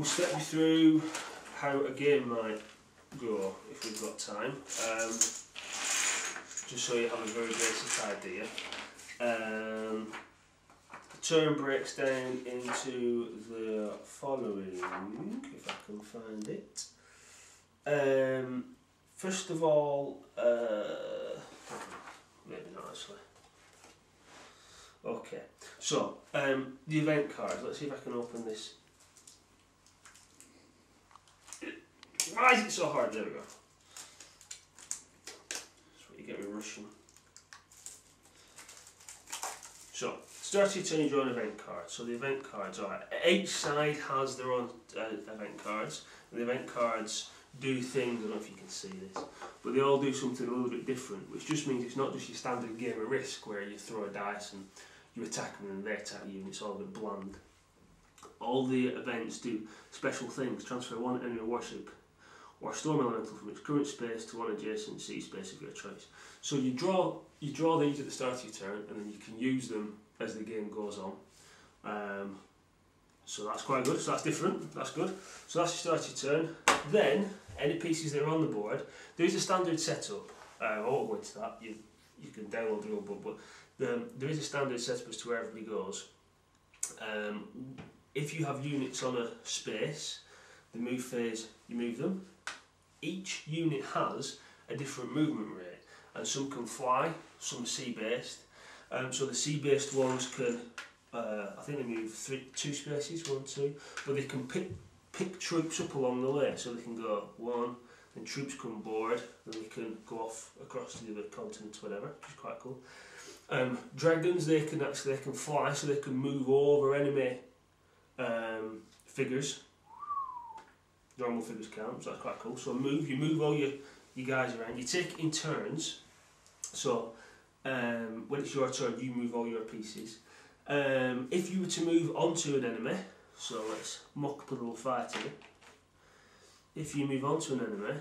we'll step you through how a game might go if we've got time, just so you have a very basic idea. The turn breaks down into the following, if I can find it. First of all, maybe not actually. Okay, so the event cards. Let's see if I can open this. Why is it so hard? There we go. That's what you get with rushing. So, start your turn, you draw an event card. So the event cards are, each side has their own event cards, and the event cards do things, I don't know if you can see this, but they all do something a little bit different, which just means it's not just your standard game of Risk where you throw a dice and you attack them and they attack you and it's all a bit bland. All the events do special things, transfer one enemy worship or storm elemental from its current space to one adjacent sea space of your choice. So you draw these at the start of your turn and then you can use them as the game goes on. So that's quite good, so that's different, that's good. So that's the start of your turn. Then, any pieces that are on the board, there is a standard setup. I won't go into that, you can download the rulebook, but there is a standard setup as to where everybody goes. If you have units on a space, the move phase, you move them. Each unit has a different movement rate, and some can fly, some are sea-based. So the sea-based ones can, I think they move 2 spaces, 1, 2, but they can pick troops up along the way, so they can go 1, then troops come board, then they can go off across to the other continents, whatever, which is quite cool. Dragons, they can fly, so they can move over enemy figures. Normal figures count, so that's quite cool. So you move all your guys around. You take it in turns. So when it's your turn, you move all your pieces. If you were to move onto an enemy, so let's mock up a little fight here. If you move onto an enemy,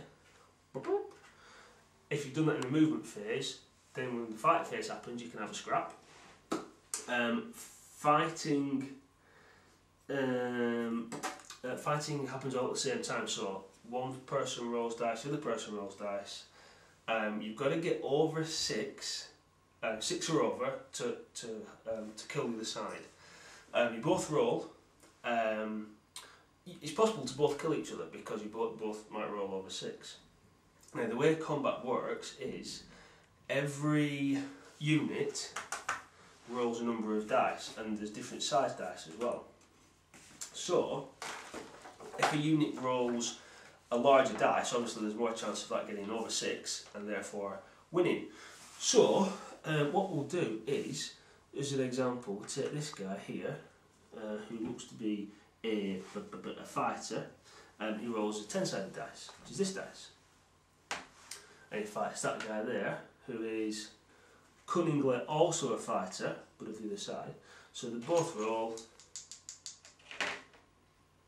if you've done that in the movement phase, then when the fight phase happens, you can have a scrap. Fighting happens all at the same time, so one person rolls dice, the other person rolls dice. You've got to get over 6 or over to kill the other side. You both roll. It's possible to both kill each other because you both might roll over 6. Now the way combat works is every unit rolls a number of dice, and there's different size dice as well. So if a unit rolls a larger dice, obviously there's more chance of that getting over 6 and therefore winning. So what we'll do is, as an example, we'll take this guy here who looks to be a fighter, and he rolls a 10-sided dice, which is this dice. And he fights that guy there, who is cunningly also a fighter, but of the other side. So they both roll.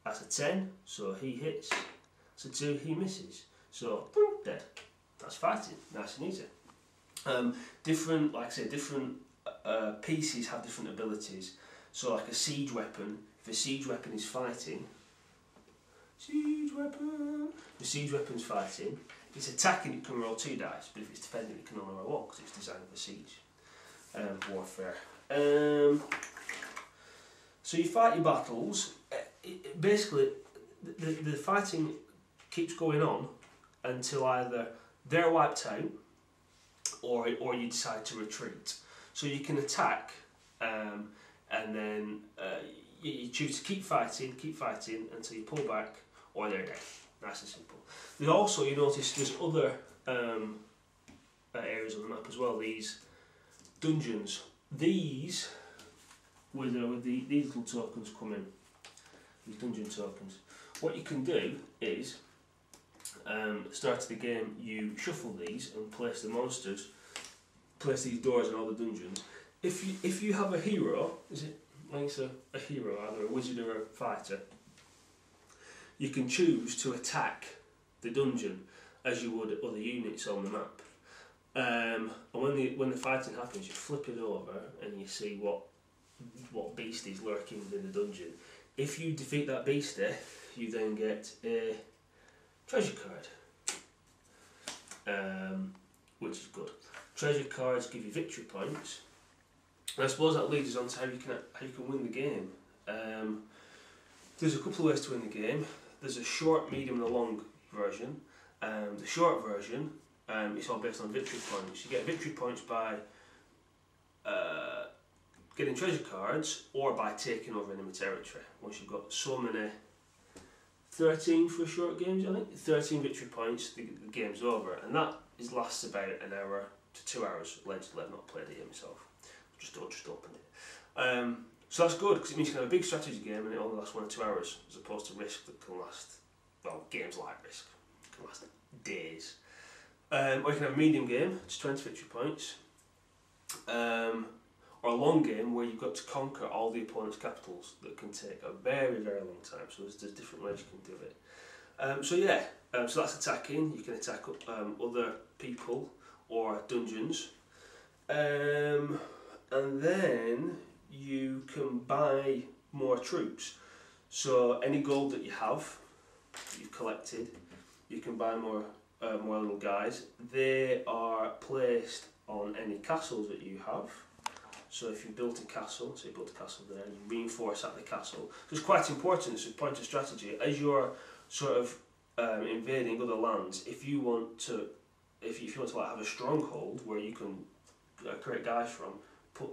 That's a 10, so he hits. That's a 2, he misses. So, boom, dead. That's fighting, nice and easy. Different pieces have different abilities. So like a siege weapon, if a siege weapon is fighting, if a siege weapon's fighting, if it's attacking it can roll 2 dice, but if it's defending it can only roll 1 because it's designed for siege warfare. So you fight your battles. Basically, the fighting keeps going on until either they're wiped out or you decide to retreat. So you can attack and then you choose to keep fighting until you pull back or they're dead. Nice and simple. There's also, you notice, there's other areas on the map as well. These dungeons. These, these little tokens come in. These dungeon tokens. What you can do is, at the start of the game, you shuffle these and place the monsters, place these doors in all the dungeons. If you have a hero, is it like a hero, either a wizard or a fighter, you can choose to attack the dungeon as you would other units on the map. And when the fighting happens, you flip it over and you see what beast is lurking within the dungeon. If you defeat that beastie, you then get a treasure card, which is good. Treasure cards give you victory points. And I suppose that leads us on to how you can win the game. There's a couple of ways to win the game. There's a short, medium and a long version. The short version, it's all based on victory points. You get victory points by getting treasure cards or by taking over enemy territory. Once you've got so many, 13 for short games I think, 13 victory points, the game's over. And that lasts about an hour to 2 hours, allegedly. I've not played it yet myself. Just opened it. So that's good, because it means you can have a big strategy game and it only lasts 1 or 2 hours, as opposed to Risk that can last, well, games like Risk can last days. Or you can have a medium game, it's 20 victory points. Or a long game where you've got to conquer all the opponent's capitals that can take a very, very long time. So there's different ways you can do it. So that's attacking. You can attack other people or dungeons. And then you can buy more troops. So any gold that you have, that you've collected, you can buy more little guys. They are placed on any castles that you have. So if you built a castle, so you built a castle there, you reinforce at the castle. So it's quite important, it's a point of strategy. As you're sort of invading other lands, if you want to like have a stronghold where you can create guys from, put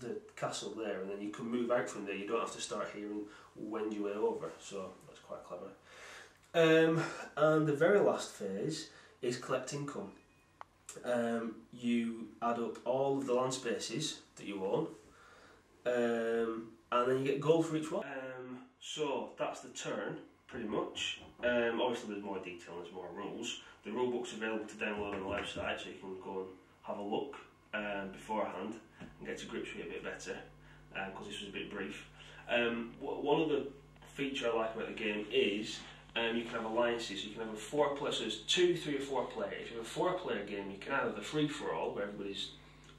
the castle there, and then you can move out from there. You don't have to start here and wend your way over. So that's quite clever. And the very last phase is collect income. You add up all of the land spaces that you own, and then you get gold for each one. So that's the turn, pretty much. Obviously there's more detail and there's more rules. The rulebook's available to download on the website, so you can go and have a look beforehand and get to grips with it a bit better, because this was a bit brief. One other feature I like about the game is you can have alliances. So you can have a 4-player, so it's 2, 3 or 4 player. If you have a 4-player game, you can either have a free-for-all where everybody's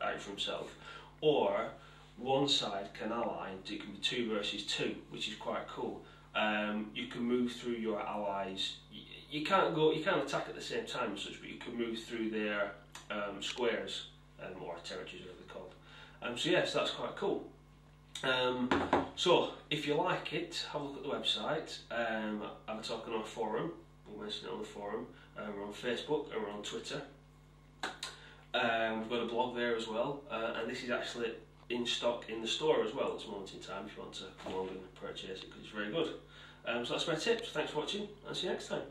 out for himself, or one side can ally, it can be 2 versus 2, which is quite cool. You can move through your allies. You can't attack at the same time and such, but you can move through their squares or territories, whatever they're called. So yes, that's quite cool. So if you like it, have a look at the website. I'm talking on a forum. We'll mention it on the forum. We're on Facebook and we're on Twitter. We've got a blog there as well, and this is actually in stock in the store as well at this moment in time if you want to come along and purchase it, because it's very good. So that's my tips. Thanks for watching and see you next time.